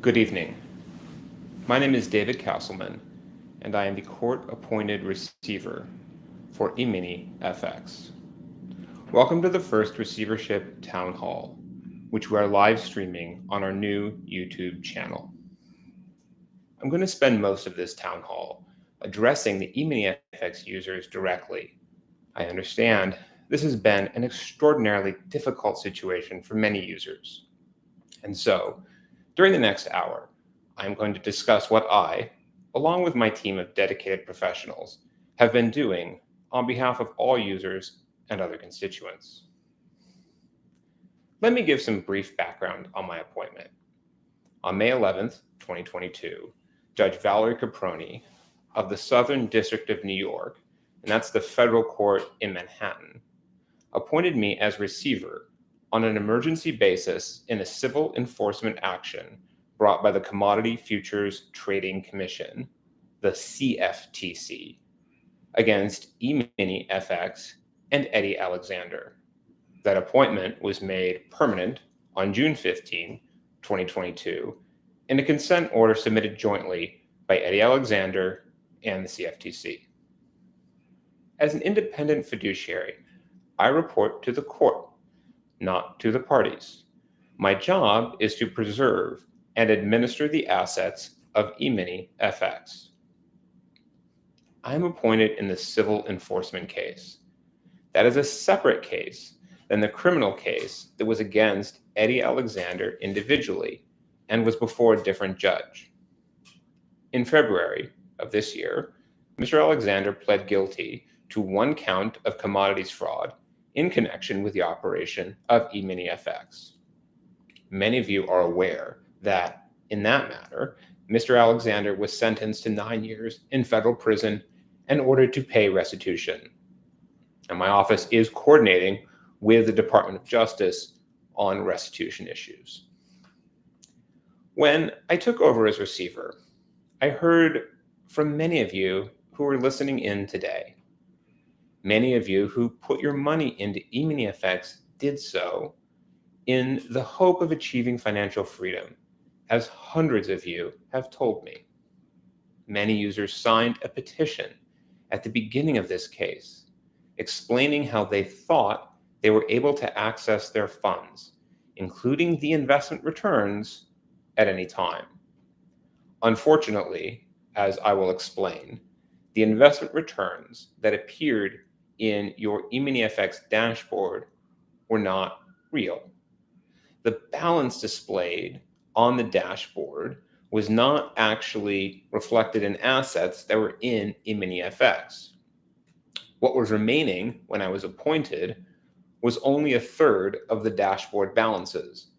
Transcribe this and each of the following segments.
Good evening. My name is David Castleman, and I am the court-appointed receiver for EminiFX. Welcome to the first Receivership Town Hall, which we are live streaming on our new YouTube channel. I'm going to spend most of this town hall addressing the EminiFX users directly. I understand this has been an extraordinarily difficult situation for many users. And so, during the next hour, I'm going to discuss what I, along with my team of dedicated professionals, have been doing on behalf of all users and other constituents. Let me give some brief background on my appointment. On May 11th, 2022, Judge Valerie Caproni of the Southern District of New York, and that's the federal court in Manhattan, appointed me as receiver on an emergency basis in a civil enforcement action brought by the Commodity Futures Trading Commission, the CFTC, against EminiFX and Eddie Alexander. That appointment was made permanent on June 15, 2022, in a consent order submitted jointly by Eddie Alexander and the CFTC. As an independent fiduciary, I report to the court, not to the parties. My job is to preserve and administer the assets of EminiFX. I am appointed in the civil enforcement case. That is a separate case than the criminal case that was against Eddie Alexander individually and was before a different judge. In February of this year, Mr. Alexander pled guilty to one count of commodities fraud in connection with the operation of EminiFX. Many of you are aware that, in that matter, Mr. Alexander was sentenced to 9 years in federal prison and ordered to pay restitution. And my office is coordinating with the Department of Justice on restitution issues. When I took over as receiver, I heard from many of you who are listening in today. Many of you who put your money into EminiFX did so in the hope of achieving financial freedom, as hundreds of you have told me. Many users signed a petition at the beginning of this case, explaining how they thought they were able to access their funds, including the investment returns, at any time. Unfortunately, as I will explain, the investment returns that appeared in your EminiFX dashboard were not real. The balance displayed on the dashboard was not actually reflected in assets that were in EminiFX. What was remaining when I was appointed was only a third of the dashboard balances.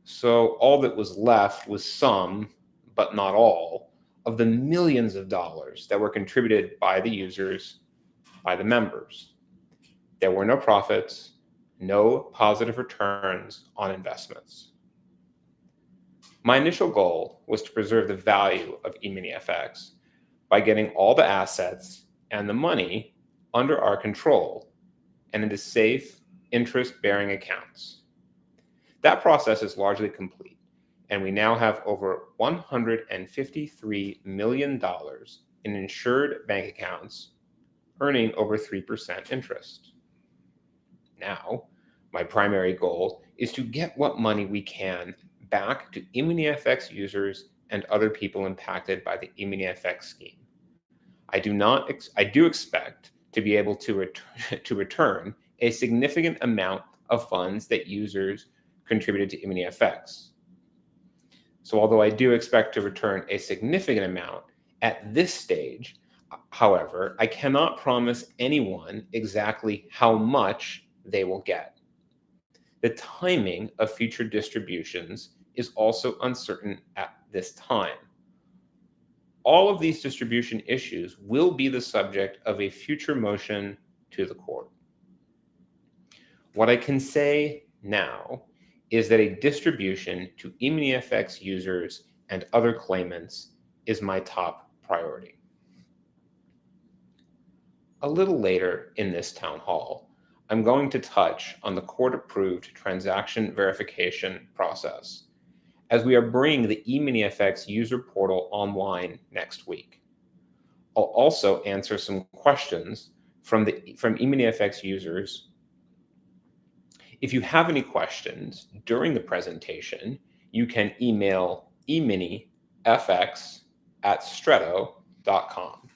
So all that was left was some, but not all, of the millions of dollars that were contributed by the users, by the members. There were no profits, no positive returns on investments. My initial goal was to preserve the value of EminiFX by getting all the assets and the money under our control and into safe, interest-bearing accounts. That process is largely complete, and we now have over $153 million in insured bank accounts, earning over 3% interest. Now, my primary goal is to get what money we can back to EminiFX users and other people impacted by the EminiFX scheme. I do expect to be able to return a significant amount of funds that users contributed to EminiFX. So although I do expect to return a significant amount at this stage, however, I cannot promise anyone exactly how much they will get. The timing of future distributions is also uncertain at this time. All of these distribution issues will be the subject of a future motion to the court. What I can say now is that a distribution to EminiFX users and other claimants is my top priority. A little later in this town hall, I'm going to touch on the court-approved transaction verification process as we are bringing the EminiFX user portal online next week. I'll also answer some questions from EminiFX users. If you have any questions during the presentation, you can email eminifx@stretto.com.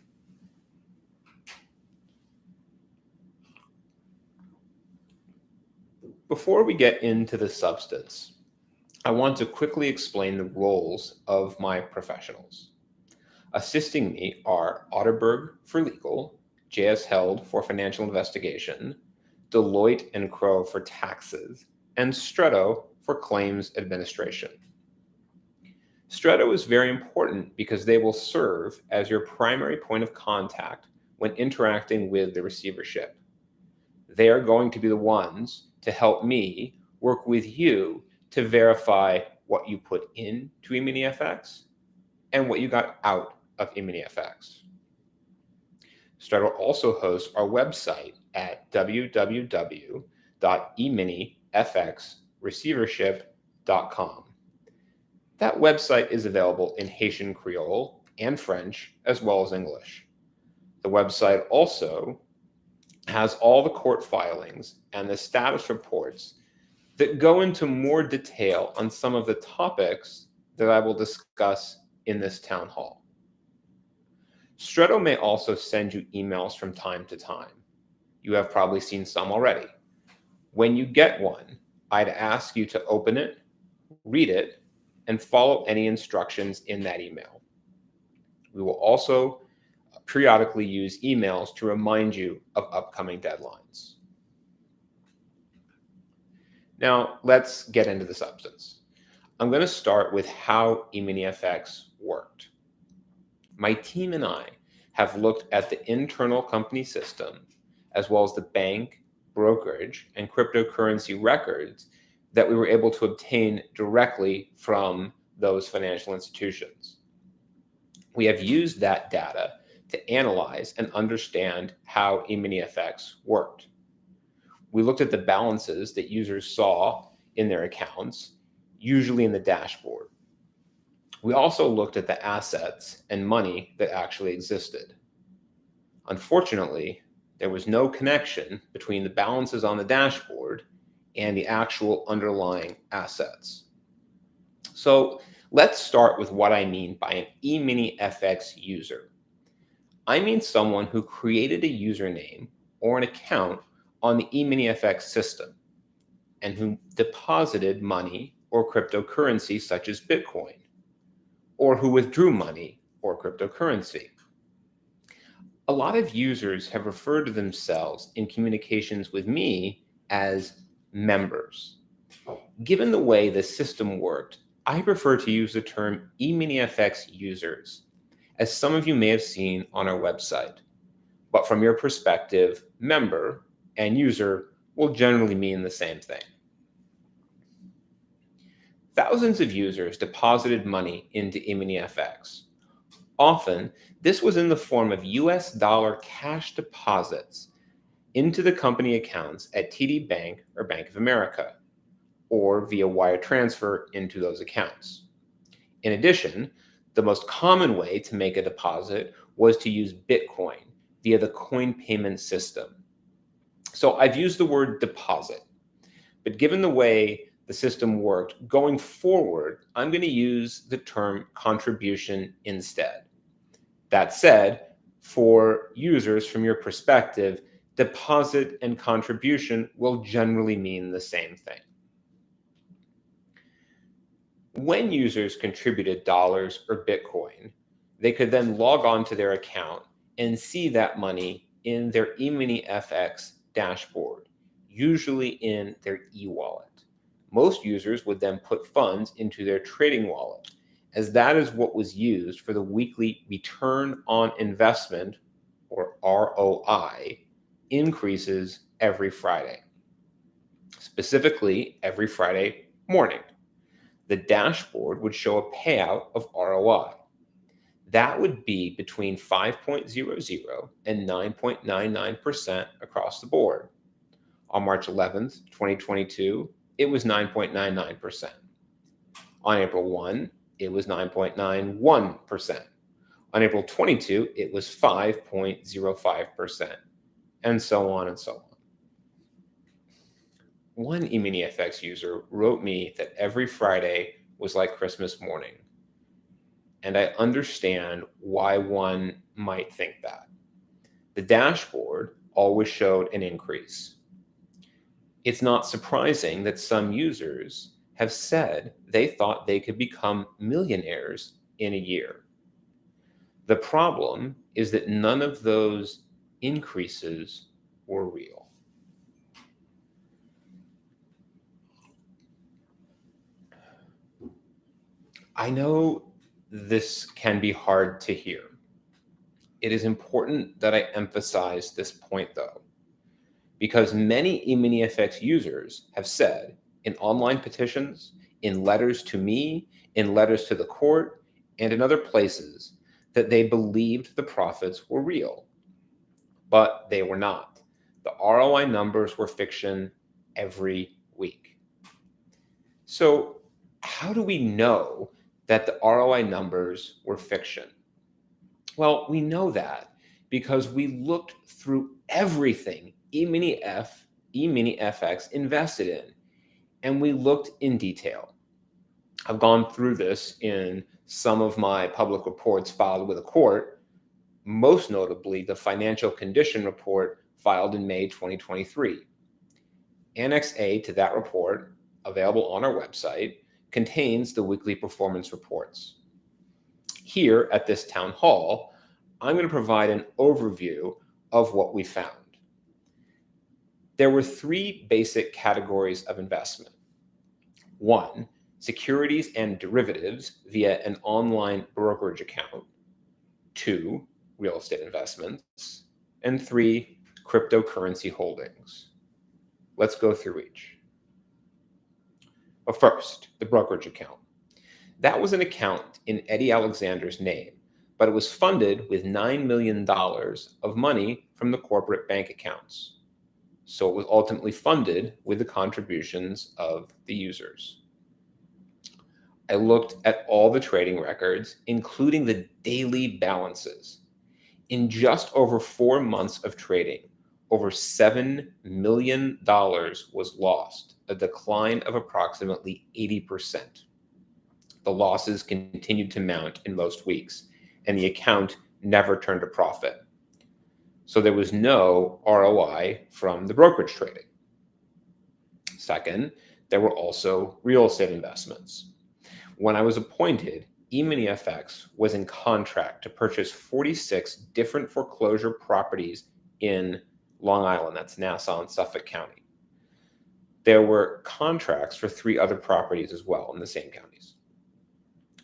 Before we get into the substance, I want to quickly explain the roles of my professionals. Assisting me are Otterberg for legal, J.S. Held for financial investigation, Deloitte and Crowe for taxes, and Stretto for claims administration. Stretto is very important because they will serve as your primary point of contact when interacting with the receivership. They are going to be the ones to help me work with you to verify what you put into EminiFX and what you got out of EminiFX. Stretto also hosts our website at www.eminifxreceivership.com. That website is available in Haitian Creole and French, as well as English. The website also has all the court filings and the status reports that go into more detail on some of the topics that I will discuss in this town hall. Stretto may also send you emails from time to time. You have probably seen some already. When you get one, I'd ask you to open it, read it, and follow any instructions in that email. We will also periodically use emails to remind you of upcoming deadlines. Now, let's get into the substance. I'm going to start with how EminiFX worked. My team and I have looked at the internal company system, as well as the bank, brokerage, and cryptocurrency records that we were able to obtain directly from those financial institutions. We have used that data to analyze and understand how EminiFX worked. We looked at the balances that users saw in their accounts, usually in the dashboard. We also looked at the assets and money that actually existed. Unfortunately, there was no connection between the balances on the dashboard and the actual underlying assets. So let's start with what I mean by an EminiFX user. I mean someone who created a username or an account on the EminiFX system and who deposited money or cryptocurrency such as Bitcoin, or who withdrew money or cryptocurrency. A lot of users have referred to themselves in communications with me as members. Given the way the system worked, I prefer to use the term EminiFX users, as some of you may have seen on our website. But from your perspective, member and user will generally mean the same thing. Thousands of users deposited money into EminiFX. Often, this was in the form of US dollar cash deposits into the company accounts at TD Bank or Bank of America, or via wire transfer into those accounts. In addition, the most common way to make a deposit was to use Bitcoin via the coin payment system. So I've used the word deposit, but given the way the system worked, going forward, I'm going to use the term contribution instead. That said, for users from your perspective, deposit and contribution will generally mean the same thing. When users contributed dollars or Bitcoin, they could then log on to their account and see that money in their EminiFX dashboard, usually in their e-wallet. Most users would then put funds into their trading wallet, as that is what was used for the weekly return on investment, or ROI, increases every Friday. Specifically, every Friday morning, the dashboard would show a payout of ROI. That would be between 5.00 and 9.99% across the board. On March 11th, 2022, it was 9.99%. On April 1, it was 9.91%. On April 22, it was 5.05%, and so on and so on. One EminiFX user wrote me that every Friday was like Christmas morning, and I understand why one might think that. The dashboard always showed an increase. It's not surprising that some users have said they thought they could become millionaires in a year. The problem is that none of those increases were real. I know this can be hard to hear. It is important that I emphasize this point, though, because many EminiFX users have said in online petitions, in letters to me, in letters to the court, and in other places that they believed the profits were real, but they were not. The ROI numbers were fiction every week. So how do we know that the ROI numbers were fiction? Well, we know that because we looked through everything EminiFX invested in, and we looked in detail. I've gone through this in some of my public reports filed with a court, most notably the financial condition report filed in May 2023. Annex A to that report, available on our website, contains the weekly performance reports. Here at this town hall, I'm going to provide an overview of what we found. There were three basic categories of investment. One, securities and derivatives via an online brokerage account. Two, real estate investments. And three, cryptocurrency holdings. Let's go through each. But first, the brokerage account. That was an account in Eddie Alexander's name, but it was funded with $9 million of money from the corporate bank accounts. So it was ultimately funded with the contributions of the users. I looked at all the trading records, including the daily balances. In just over 4 months of trading, over $7 million was lost, a decline of approximately 80%. The losses continued to mount in most weeks, and the account never turned a profit. So there was no ROI from the brokerage trading. Second, there were also real estate investments. When I was appointed, EminiFX was in contract to purchase 46 different foreclosure properties in Long Island, that's Nassau and Suffolk County. There were contracts for 3 other properties as well in the same counties.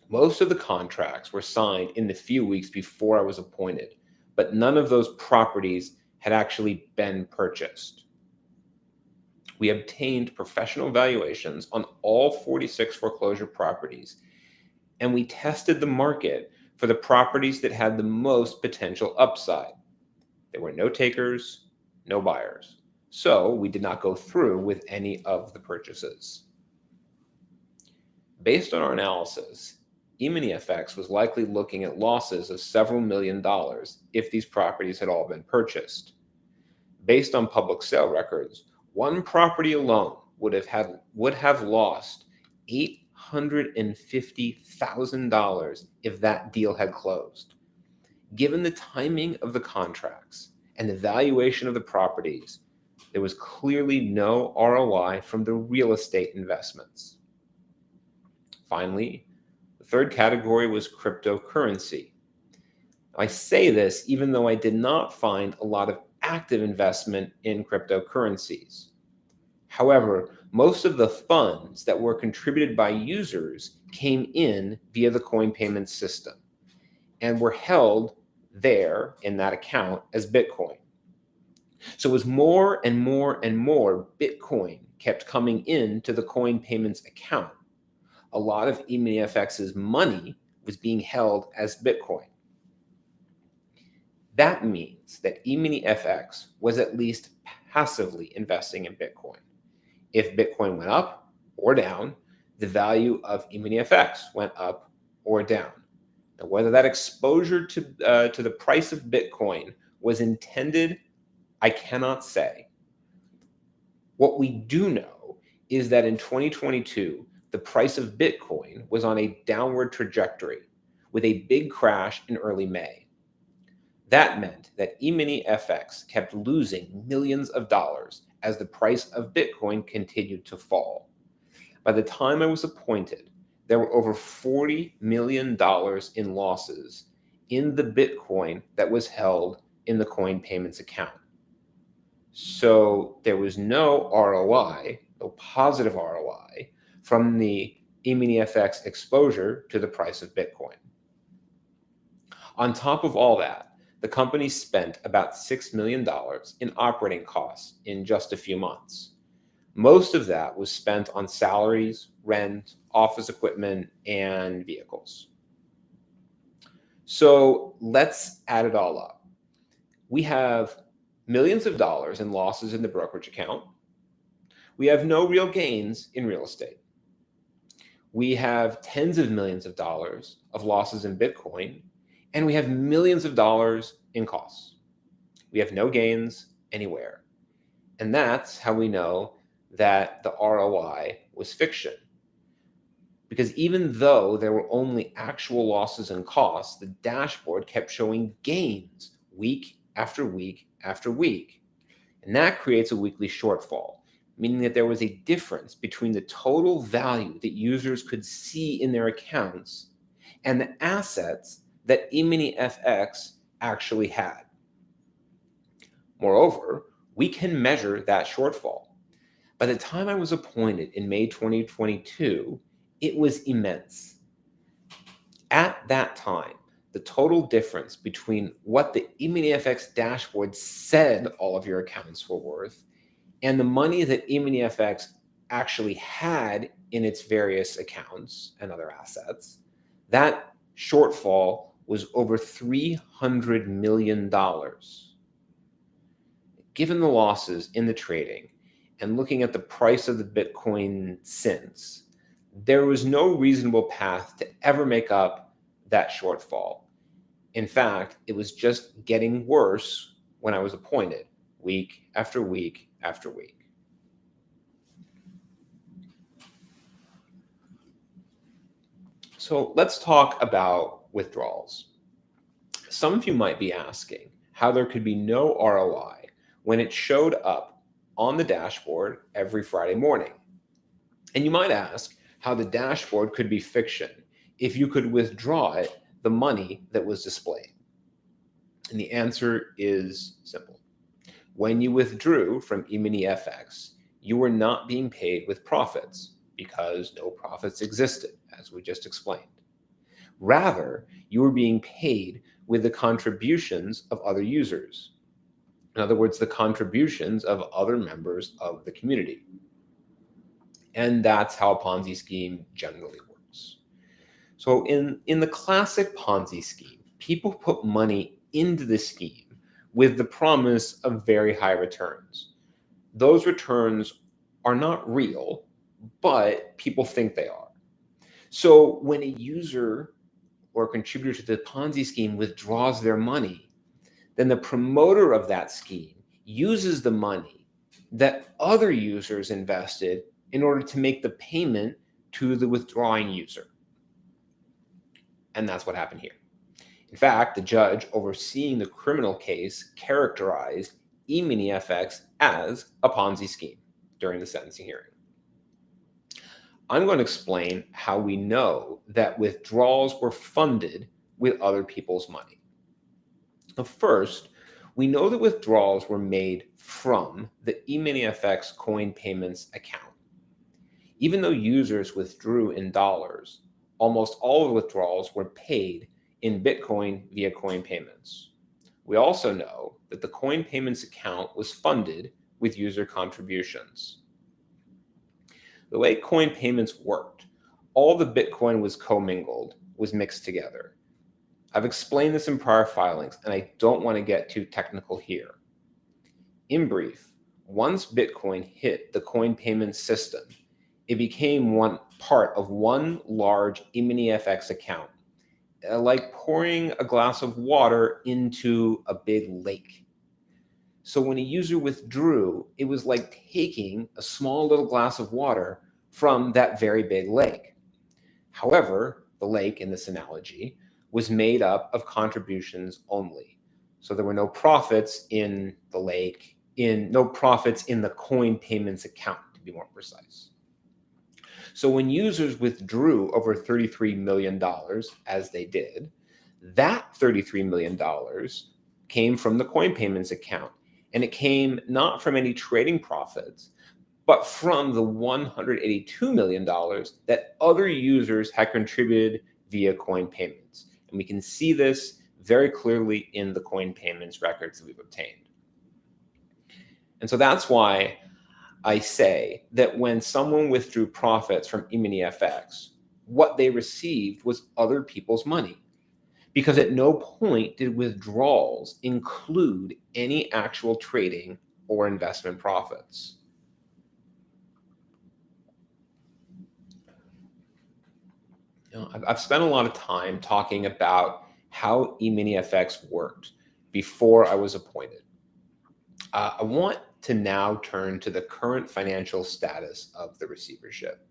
Most of the contracts were signed in the few weeks before I was appointed, but none of those properties had actually been purchased. We obtained professional valuations on all 46 foreclosure properties, and we tested the market for the properties that had the most potential upside. There were no takers, no buyers, so we did not go through with any of the purchases. Based on our analysis, EminiFX was likely looking at losses of several $1 million if these properties had all been purchased. Based on public sale records, one property alone would have lost $850,000 if that deal had closed. Given the timing of the contracts and the valuation of the properties, there was clearly no ROI from the real estate investments. Finally, the third category was cryptocurrency. I say this even though I did not find a lot of active investment in cryptocurrencies. However, most of the funds that were contributed by users came in via the coin payment system and were held there in that account as Bitcoin. So as more and more and more Bitcoin kept coming into the coin payments account, a lot of EminiFX's money was being held as Bitcoin. That means that EminiFX was at least passively investing in Bitcoin. If Bitcoin went up or down, the value of EminiFX went up or down. Now, whether that exposure to the price of Bitcoin was intended, I cannot say. What we do know is that in 2022, the price of Bitcoin was on a downward trajectory with a big crash in early May. That meant that EminiFX kept losing millions of dollars as the price of Bitcoin continued to fall. By the time I was appointed, there were over $40 million in losses in the Bitcoin that was held in the coin payments account. So there was no ROI, no positive ROI, from the EminiFX exposure to the price of Bitcoin. On top of all that, the company spent about $6 million in operating costs in just a few months. Most of that was spent on salaries, rent, office equipment, and vehicles. So let's add it all up. We have millions of dollars in losses in the brokerage account. We have no real gains in real estate. We have tens of millions of dollars of losses in Bitcoin, and we have millions of dollars in costs. We have no gains anywhere. And that's how we know that the ROI was fiction. Because even though there were only actual losses and costs, the dashboard kept showing gains week after week after week. And that creates a weekly shortfall, meaning that there was a difference between the total value that users could see in their accounts and the assets that EminiFX actually had. Moreover, we can measure that shortfall. By the time I was appointed in May 2022, it was immense. At that time, the total difference between what the EminiFX dashboard said all of your accounts were worth and the money that EminiFX actually had in its various accounts and other assets, that shortfall was over $300 million. Given the losses in the trading and looking at the price of the Bitcoin since, there was no reasonable path to ever make up that shortfall. In fact, it was just getting worse when I was appointed, week after week after week. So let's talk about withdrawals. Some of you might be asking how there could be no ROI when it showed up on the dashboard every Friday morning. And you might ask how the dashboard could be fiction if you could withdraw it, the money that was displayed. And the answer is simple. When you withdrew from EminiFX, you were not being paid with profits because no profits existed, as we just explained. Rather, you were being paid with the contributions of other users. In other words, the contributions of other members of the community. And that's how a Ponzi scheme generally works. So in the classic Ponzi scheme, people put money into the scheme with the promise of very high returns. Those returns are not real, but people think they are. So when a user or contributor to the Ponzi scheme withdraws their money, then the promoter of that scheme uses the money that other users invested in order to make the payment to the withdrawing user. And that's what happened here. In fact, the judge overseeing the criminal case characterized EminiFX as a Ponzi scheme during the sentencing hearing. I'm going to explain how we know that withdrawals were funded with other people's money. First, we know that withdrawals were made from the EminiFX coin payments account. Even though users withdrew in dollars, almost all of the withdrawals were paid in Bitcoin via coin payments. We also know that the coin payments account was funded with user contributions. The way coin payments worked, all the Bitcoin was commingled, was mixed together. I've explained this in prior filings, and I don't want to get too technical here. In brief, once Bitcoin hit the coin payment system, it became one part of one large EminiFX account, like pouring a glass of water into a big lake. So when a user withdrew, it was like taking a small little glass of water from that very big lake. However, the lake in this analogy was made up of contributions only. So there were no profits in the lake, no profits in the coin payments account, to be more precise. So when users withdrew over $33 million, as they did, that $33 million came from the coin payments account. And it came not from any trading profits, but from the $182 million that other users had contributed via coin payments. And we can see this very clearly in the coin payments records that we've obtained. And so that's why I say that when someone withdrew profits from EminiFX, what they received was other people's money, because at no point did withdrawals include any actual trading or investment profits. I've spent a lot of time talking about how EminiFX worked before I was appointed. I want to now turn to the current financial status of the receivership.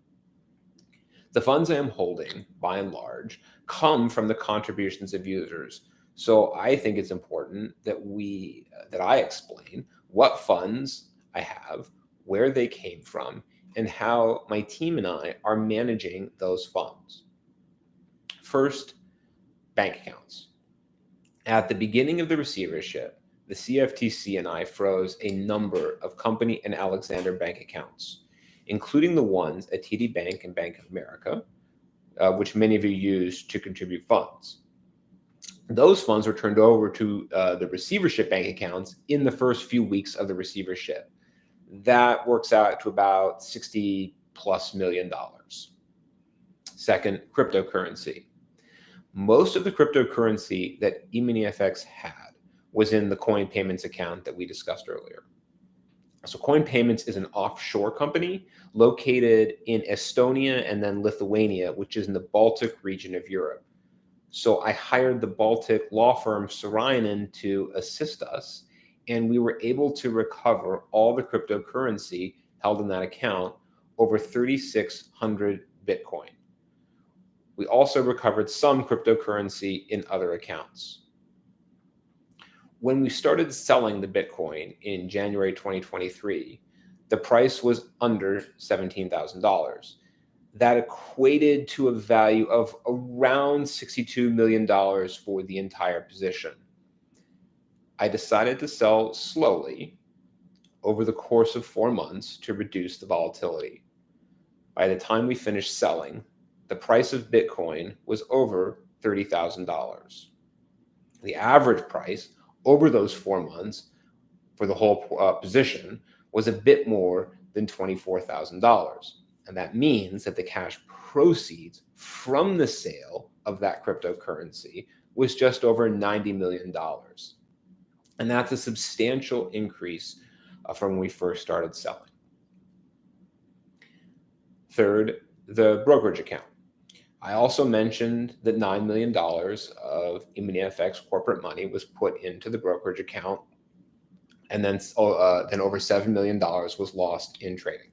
The funds I am holding, by and large, come from the contributions of users. So I think it's important that I explain what funds I have, where they came from, and how my team and I are managing those funds. First, bank accounts. At the beginning of the receivership, the CFTC and I froze a number of company and Alexander bank accounts, including the ones at TD Bank and Bank of America, which many of you use to contribute funds. Those funds were turned over to the receivership bank accounts in the first few weeks of the receivership. That works out to about $60+ million. Second, cryptocurrency. Most of the cryptocurrency that EminiFX had was in the coin payments account that we discussed earlier. So Coin Payments is an offshore company located in Estonia and then Lithuania, which is in the Baltic region of Europe. So I hired the Baltic law firm Sarainen to assist us, and we were able to recover all the cryptocurrency held in that account, over 3,600 Bitcoin. We also recovered some cryptocurrency in other accounts. When we started selling the Bitcoin in January 2023, the price was under $17,000. That equated to a value of around $62 million for the entire position. I decided to sell slowly over the course of 4 months to reduce the volatility. By the time we finished selling, the price of Bitcoin was over $30,000. The average price over those 4 months for the whole position was a bit more than $24,000. And that means that the cash proceeds from the sale of that cryptocurrency was just over $90 million. And that's a substantial increase from when we first started selling. Third, the brokerage account. I also mentioned that $9 million of EminiFX corporate money was put into the brokerage account, and then over $7 million was lost in trading.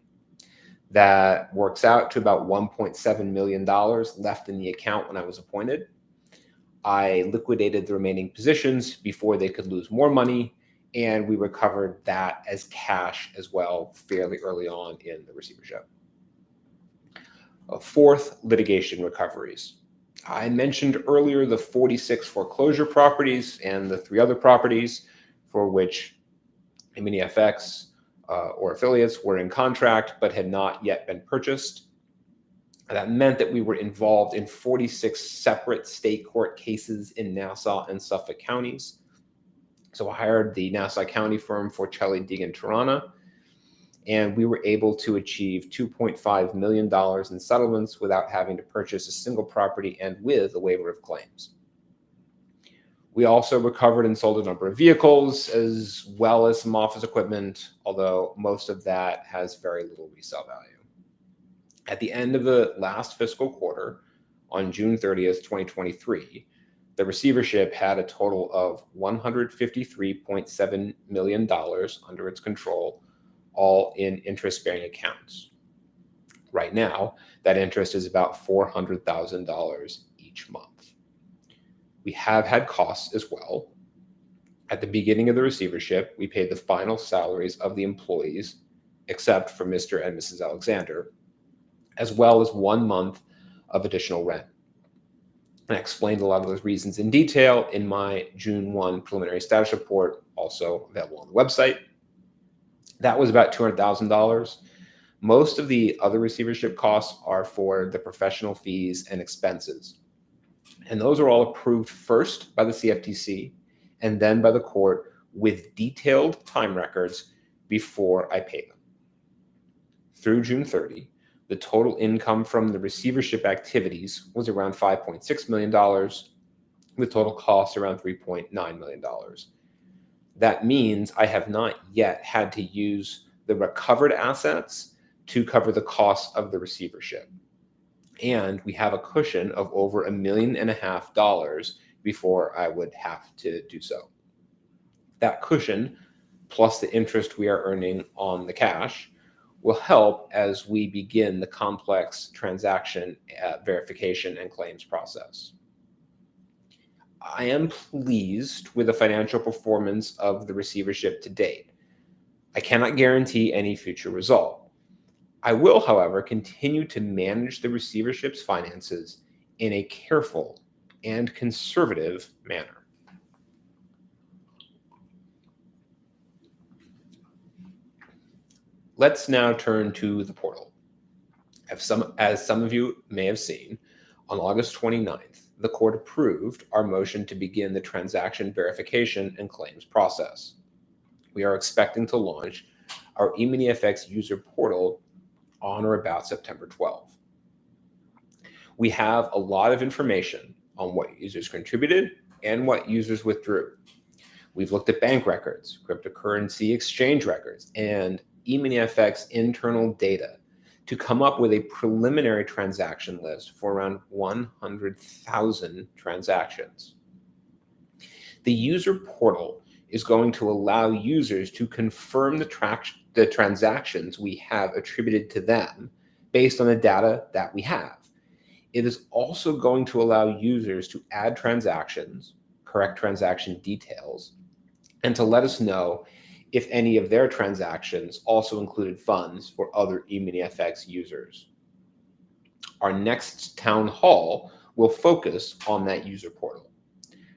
That works out to about $1.7 million left in the account when I was appointed. I liquidated the remaining positions before they could lose more money, and we recovered that as cash as well fairly early on in the receivership. Fourth, litigation recoveries. I mentioned earlier the 46 foreclosure properties and the 3 other properties for which EminiFX or affiliates were in contract but had not yet been purchased. That meant that we were involved in 46 separate state court cases in Nassau and Suffolk counties. So I hired the Nassau County firm Forcelli, Deegan, Tirana, and we were able to achieve $2.5 million in settlements without having to purchase a single property and with a waiver of claims. We also recovered and sold a number of vehicles as well as some office equipment, although most of that has very little resale value. At the end of the last fiscal quarter, on June 30th, 2023, the receivership had a total of $153.7 million under its control, all in interest-bearing accounts. Right now, that interest is about $400,000 each month. We have had costs as well. At the beginning of the receivership, we paid the final salaries of the employees, except for Mr. and Mrs. Alexander, as well as 1 month of additional rent. And I explained a lot of those reasons in detail in my June 1 preliminary status report, also available on the website. That was about $200,000. Most of the other receivership costs are for the professional fees and expenses. And those are all approved first by the CFTC and then by the court with detailed time records before I pay them. Through June 30, the total income from the receivership activities was around $5.6 million, with total costs around $3.9 million. That means I have not yet had to use the recovered assets to cover the costs of the receivership. And we have a cushion of over $1.5 million before I would have to do so. That cushion, plus the interest we are earning on the cash, will help as we begin the complex transaction verification and claims process. I am pleased with the financial performance of the receivership to date. I cannot guarantee any future result. I will, however, continue to manage the receivership's finances in a careful and conservative manner. Let's now turn to the portal. As some of you may have seen, on August 29th, the court approved our motion to begin the transaction verification and claims process. We are expecting to launch our EminiFX user portal on or about September 12th. We have a lot of information on what users contributed and what users withdrew. We've looked at bank records, cryptocurrency exchange records, and EminiFX internal data to come up with a preliminary transaction list for around 100,000 transactions. The user portal is going to allow users to confirm the transactions we have attributed to them based on the data that we have. It is also going to allow users to add transactions, correct transaction details, and to let us know if any of their transactions also included funds for other EminiFX users. Our next town hall will focus on that user portal.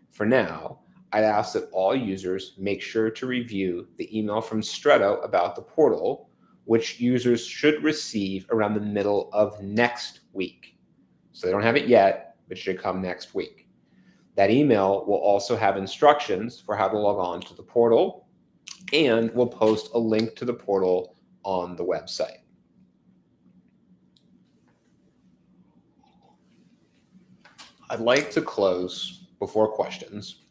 For now, I'd ask that all users make sure to review the email from Stretto about the portal, which users should receive around the middle of next week. So they don't have it yet, but it should come next week. That email will also have instructions for how to log on to the portal, and we'll post a link to the portal on the website. I'd like to close before questions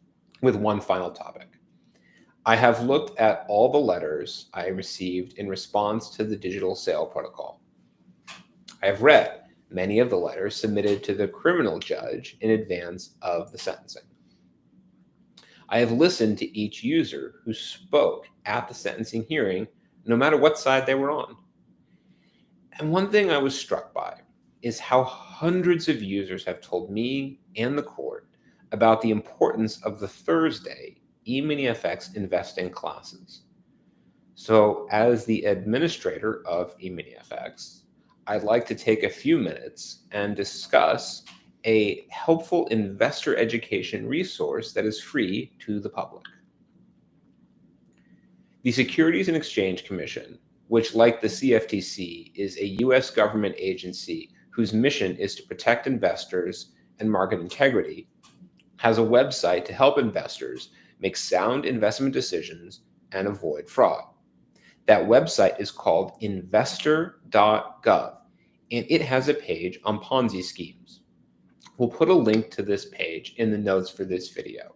with one final topic. I have looked at all the letters I received in response to the digital sale protocol. I have read many of the letters submitted to the criminal judge in advance of the sentencing. I have listened to each user who spoke at the sentencing hearing, no matter what side they were on. And one thing I was struck by is how hundreds of users have told me and the court about the importance of the Thursday EminiFX investing classes. So as the administrator of EminiFX, I'd like to take a few minutes and discuss a helpful investor education resource that is free to the public. The Securities and Exchange Commission, which, like the CFTC, is a U.S. government agency whose mission is to protect investors and market integrity, has a website to help investors make sound investment decisions and avoid fraud. That website is called investor.gov, and it has a page on Ponzi schemes. We'll put a link to this page in the notes for this video.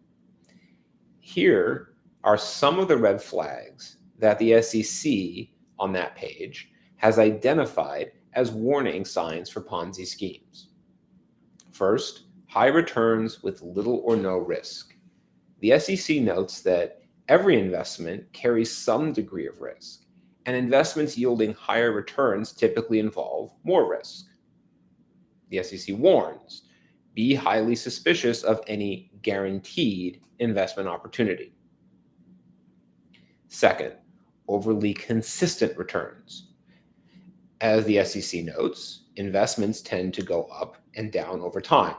Here are some of the red flags that the SEC on that page has identified as warning signs for Ponzi schemes. First, high returns with little or no risk. The SEC notes that every investment carries some degree of risk, and investments yielding higher returns typically involve more risk. The SEC warns, be highly suspicious of any guaranteed investment opportunity. Second, overly consistent returns. As the SEC notes, investments tend to go up and down over time.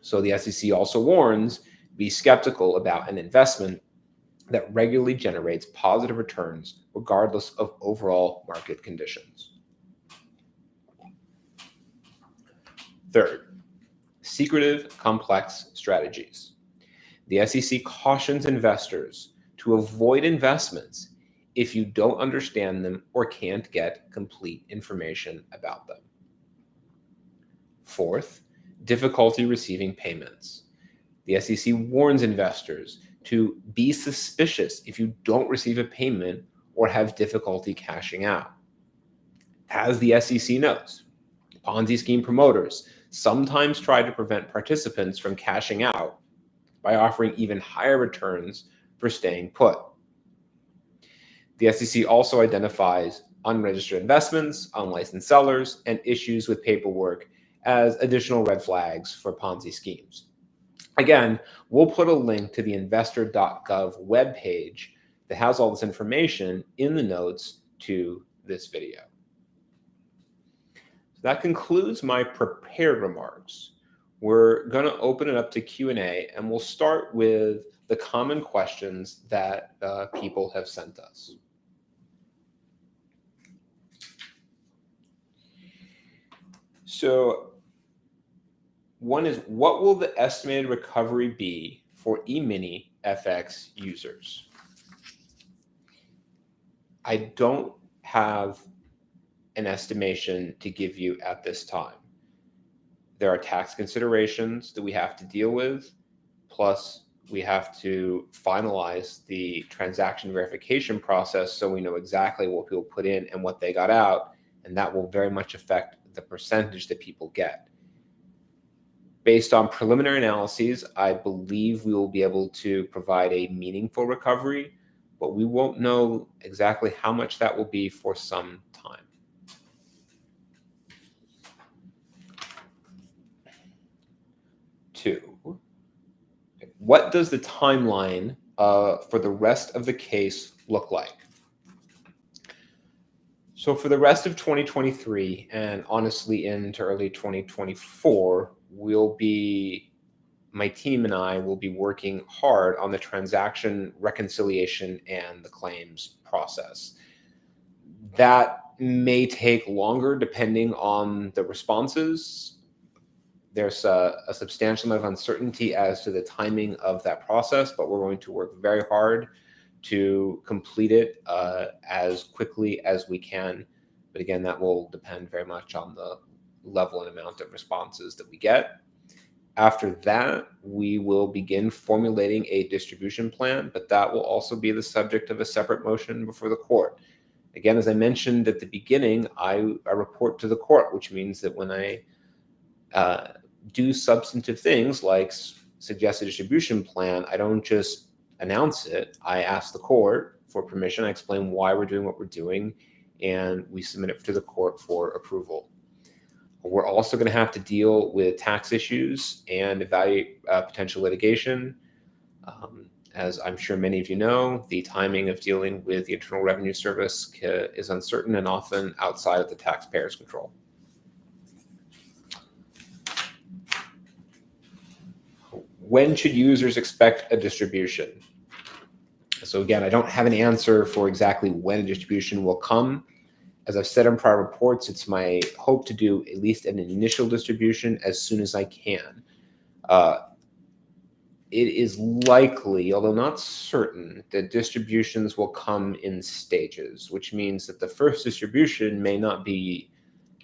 So the SEC also warns, be skeptical about an investment that regularly generates positive returns regardless of overall market conditions. Third, secretive, complex strategies. The SEC cautions investors to avoid investments if you don't understand them or can't get complete information about them. Fourth, difficulty receiving payments. The SEC warns investors to be suspicious if you don't receive a payment or have difficulty cashing out. As the SEC notes, Ponzi scheme promoters sometimes try to prevent participants from cashing out by offering even higher returns for staying put. The SEC also identifies unregistered investments, unlicensed sellers, and issues with paperwork as additional red flags for Ponzi schemes. Again, we'll put a link to the investor.gov webpage that has all this information in the notes to this video. So that concludes my prepared remarks. We're going to open it up to Q&A, and we'll start with the common questions that people have sent us. So one is, what will the estimated recovery be for EminiFX users? I don't have an estimation to give you at this time. There are tax considerations that we have to deal with, plus we have to finalize the transaction verification process so we know exactly what people put in and what they got out, and that will very much affect the percentage that people get. Based on preliminary analyses, I believe we will be able to provide a meaningful recovery, but we won't know exactly how much that will be for some time. Two, what does the timeline for the rest of the case look like? So for the rest of 2023 and honestly into early 2024, my team and I will be working hard on the transaction reconciliation and the claims process. That may take longer depending on the responses. There's a substantial amount of uncertainty as to the timing of that process, but we're going to work very hard to complete it as quickly as we can. But again, that will depend very much on the level and amount of responses that we get. After that, we will begin formulating a distribution plan, but that will also be the subject of a separate motion before the court. Again, as I mentioned at the beginning, I report to the court, which means that when I do substantive things like suggest a distribution plan, I don't just announce it. I ask the court for permission. I explain why we're doing what we're doing, and we submit it to the court for approval. We're also going to have to deal with tax issues and evaluate potential litigation. As I'm sure many of you know, the timing of dealing with the Internal Revenue Service is uncertain and often outside of the taxpayer's control. When should users expect a distribution? So again, I don't have an answer for exactly when a distribution will come. As I've said in prior reports, it's my hope to do at least an initial distribution as soon as I can. It is likely, although not certain, that distributions will come in stages, which means that the first distribution may not be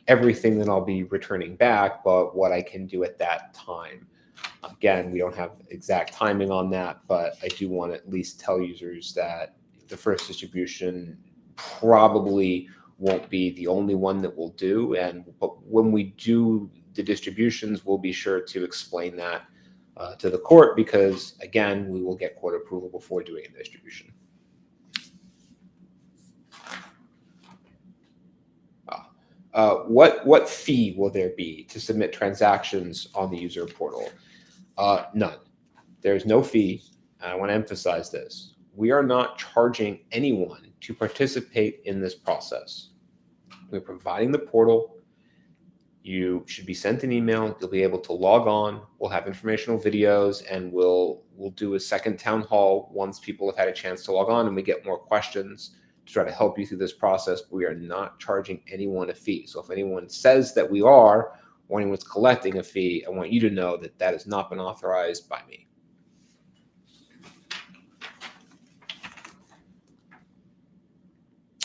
everything that I'll be returning back, but what I can do at that time. Again, we don't have exact timing on that, but I do want to at least tell users that the first distribution probably won't be the only one that we'll do. But when we do the distributions, we'll be sure to explain that to the court, because again, we will get court approval before doing a distribution. What fee will there be to submit transactions on the user portal? None. There's no fee. I want to emphasize this. We are not charging anyone to participate in this process. We're providing the portal. You should be sent an email. You'll be able to log on. We'll have informational videos, and we'll do a second town hall once people have had a chance to log on and we get more questions to try to help you through this process. But we are not charging anyone a fee. So if anyone says that we are, or anyone's collecting a fee, I want you to know that that has not been authorized by me.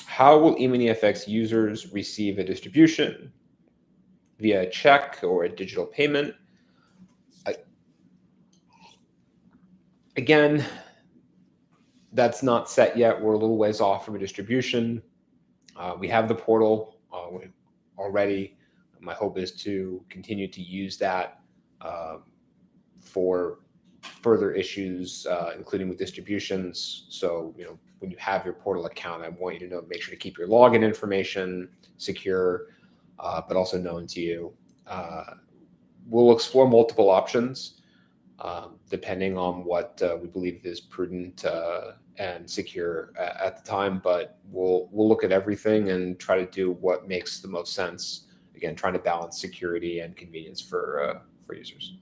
How will EminiFX users receive a distribution? Via a check or a digital payment? Again, that's not set yet. We're a little ways off from a distribution. We have the portal already. My hope is to continue to use that for further issues, including with distributions. So, when you have your portal account, I want you to make sure to keep your login information secure, but also known to you. We'll explore multiple options depending on what we believe is prudent and secure at the time. But we'll look at everything and try to do what makes the most sense. Again, trying to balance security and convenience for users.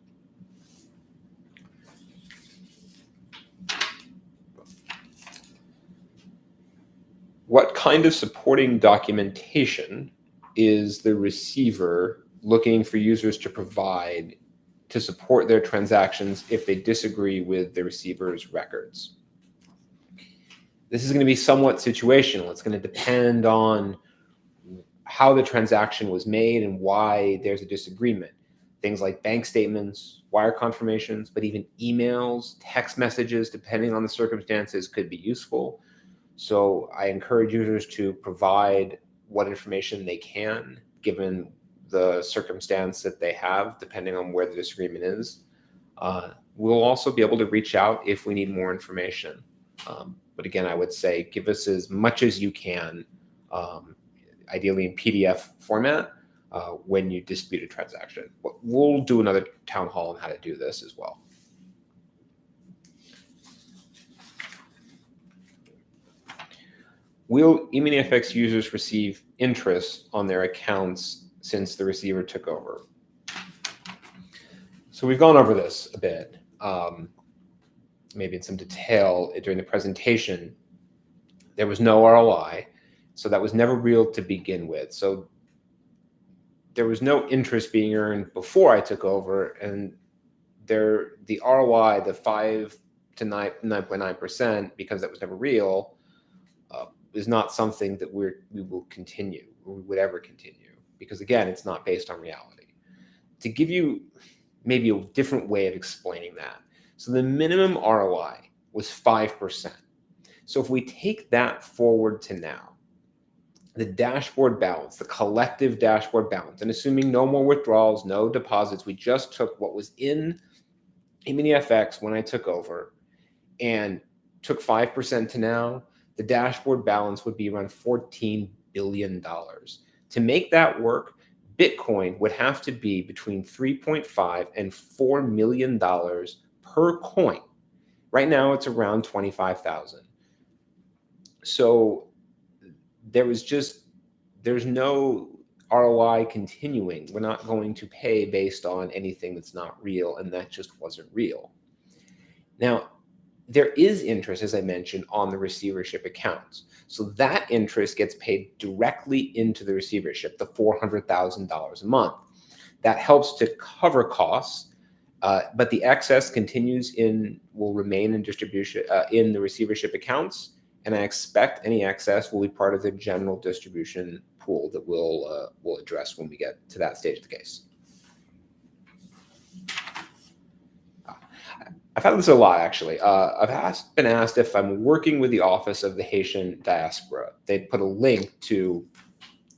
What kind of supporting documentation is the receiver looking for users to provide to support their transactions if they disagree with the receiver's records? This is going to be somewhat situational. It's going to depend on how the transaction was made and why there's a disagreement. Things like bank statements, wire confirmations, but even emails, text messages, depending on the circumstances, could be useful. So I encourage users to provide what information they can, given the circumstance that they have, depending on where the disagreement is. We'll also be able to reach out if we need more information. But again, I would say give us as much as you can, ideally in PDF format, when you dispute a transaction. We'll do another town hall on how to do this as well. Will EminiFX users receive interest on their accounts since the receiver took over? So we've gone over this a bit, maybe in some detail during the presentation. There was no ROI, so that was never real to begin with. So there was no interest being earned before I took over, and the ROI, the 5 to 9.9%, because that was never real, is not something that we will continue, or we would ever continue, because again, it's not based on reality. To give you maybe a different way of explaining that, so the minimum ROI was 5%. So if we take that forward to now, the dashboard balance, the collective dashboard balance, and assuming no more withdrawals, no deposits, we just took what was in EminiFX when I took over and took 5% to now, the dashboard balance would be around $14 billion. To make that work, Bitcoin would have to be between $3.5 and $4 million per coin. Right now, it's around 25,000. So there's no ROI continuing. We're not going to pay based on anything that's not real, and that just wasn't real. Now, there is interest, as I mentioned, on the receivership accounts. So that interest gets paid directly into the receivership, the $400,000 a month. That helps to cover costs, but the excess will remain in distribution in the receivership accounts, and I expect any excess will be part of the general distribution pool that we'll address when we get to that stage of the case. I've had this a lot, actually. I've been asked if I'm working with the Office of the Haitian Diaspora. They put a link to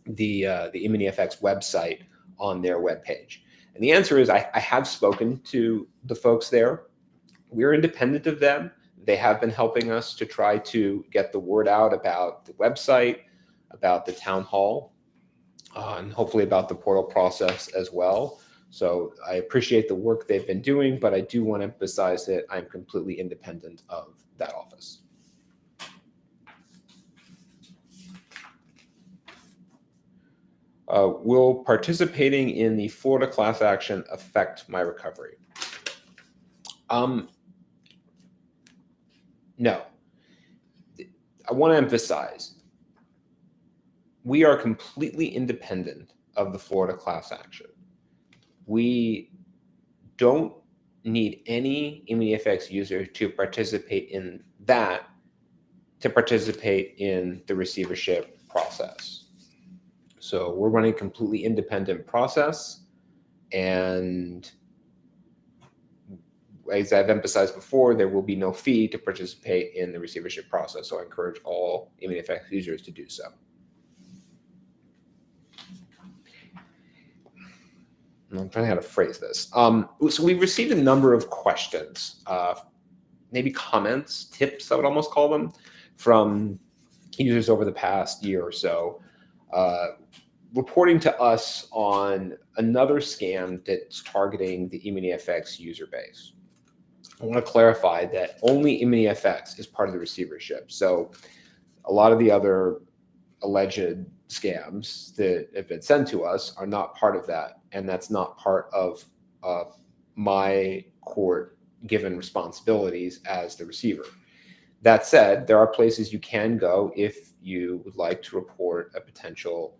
the EminiFX website on their webpage? And the answer is I have spoken to the folks there. We're independent of them. They have been helping us to try to get the word out about the website, about the town hall, and hopefully about the portal process as well. So I appreciate the work they've been doing, but I do want to emphasize that I'm completely independent of that office. Will participating in the Florida class action affect my recovery? No. I want to emphasize, we are completely independent of the Florida class action. We don't need any EminiFX user to participate in that to participate in the receivership process. So we're running a completely independent process, and as I've emphasized before, there will be no fee to participate in the receivership process. So I encourage all EminiFX users to do so. I'm trying to how to phrase this. So we received a number of questions, maybe comments, tips, I would almost call them, from users over the past year or so, reporting to us on another scam that's targeting the EminiFX user base. I want to clarify that only EminiFX is part of the receivership. So a lot of the other alleged scams that have been sent to us are not part of that. And that's not part of my court given responsibilities as the receiver. That said, there are places you can go if you would like to report a potential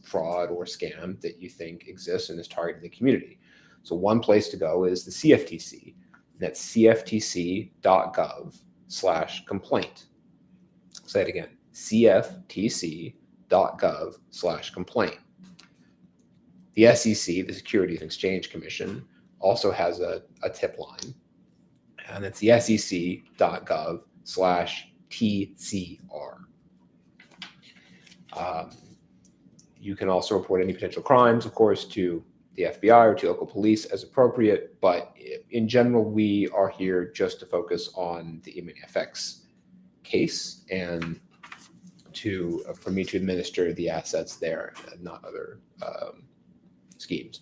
fraud or scam that you think exists and is targeting the community. So one place to go is the CFTC. That's cftc.gov/complaint. Say it again, cftc.gov/complaint. The SEC, the Securities and Exchange Commission, also has a tip line, and it's the sec.gov/TCR. You can also report any potential crimes, of course, to the FBI or to local police as appropriate, but in general, we are here just to focus on the EminiFX case and for me to administer the assets there and not other schemes.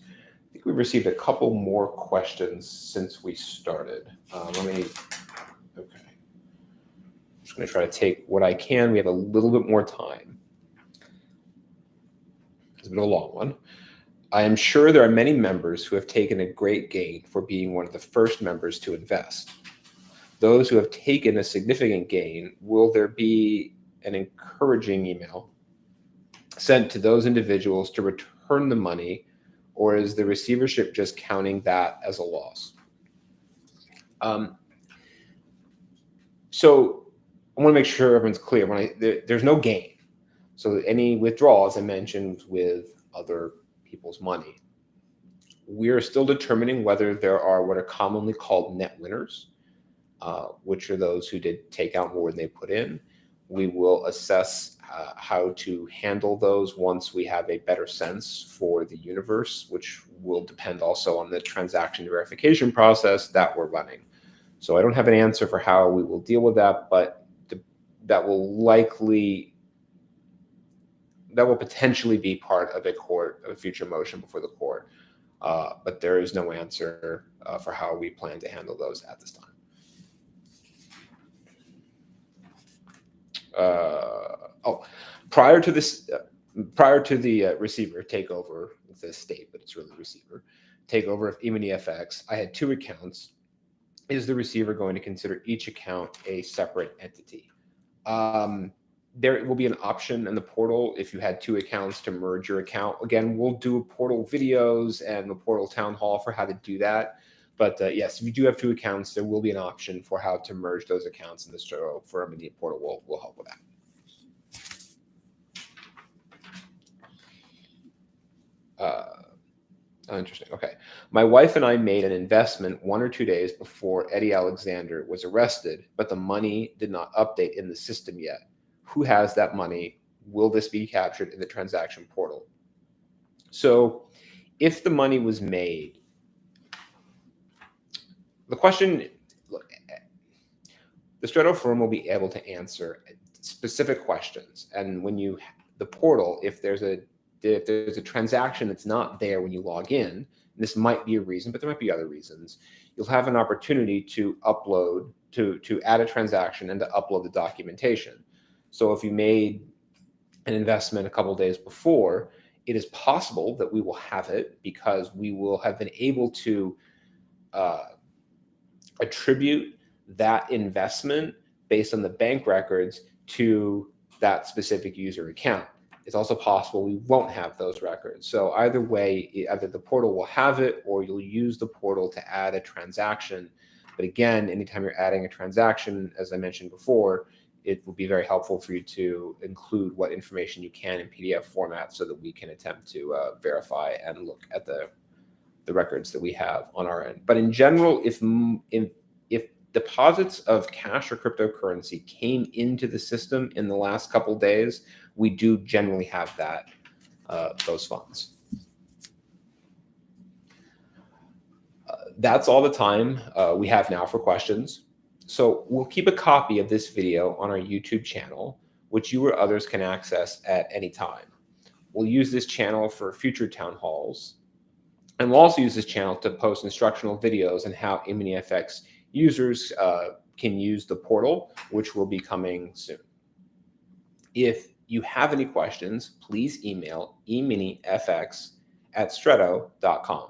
I think we've received a couple more questions since we started. Okay. I'm just going to try to take what I can. We have a little bit more time. It's been a long one. I am sure there are many members who have taken a great gain for being one of the first members to invest. Those who have taken a significant gain, will there be an encouraging email sent to those individuals to return the money, or is the receivership just counting that as a loss? So I want to make sure everyone's clear. There's no gain. So any withdrawals I mentioned with other people's money, we're still determining whether there are what are commonly called net winners, which are those who did take out more than they put in. We will assess how to handle those once we have a better sense for the universe, which will depend also on the transaction verification process that we're running. So I don't have an answer for how we will deal with that, but that will potentially be part of a future motion before the court. But there is no answer for how we plan to handle those at this time. Prior to the receiver takeover, it says state, but it's really receiver takeover of EminiFX, I had 2 accounts. Is the receiver going to consider each account a separate entity? There will be an option in the portal if you had 2 accounts to merge your account. Again, we'll do portal videos and the portal town hall for how to do that. But yes, if you do have 2 accounts, there will be an option for how to merge those accounts in the show for Immediate Portal. Will help with that. Interesting. Okay. My wife and I made an investment 1 or 2 days before Eddie Alexander was arrested, but the money did not update in the system yet. Who has that money? will this be captured in the transaction portal? So if the money was made, the question, the Stretto firm will be able to answer specific questions. And when you, the portal, if there's a transaction that's not there when you log in, this might be a reason, but there might be other reasons, you'll have an opportunity to upload, to add a transaction and to upload the documentation. So if you made an investment a couple days before, it is possible that we will have it because we will have been able to attribute that investment based on the bank records to that specific user account. It's also possible we won't have those records. So either way, either the portal will have it or you'll use the portal to add a transaction. But again, anytime you're adding a transaction, as I mentioned before, it will be very helpful for you to include what information you can in PDF format so that we can attempt to verify and look at the records that we have on our end. But in general, if deposits of cash or cryptocurrency came into the system in the last couple days, we do generally have that those funds. That's all the time we have now for questions. So we'll keep a copy of this video on our YouTube channel, which you or others can access at any time. We'll use this channel for future town halls. And we'll also use this channel to post instructional videos on how EminiFX users can use the portal, which will be coming soon. If you have any questions, please email eminifx@stretto.com.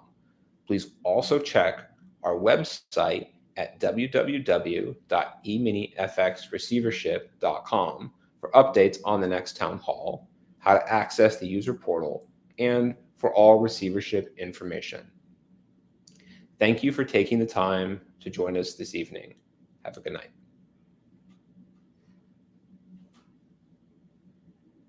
Please also check our website at www.eminifxreceivership.com for updates on the next town hall, how to access the user portal, and for all receivership information. Thank you for taking the time to join us this evening. Have a good night.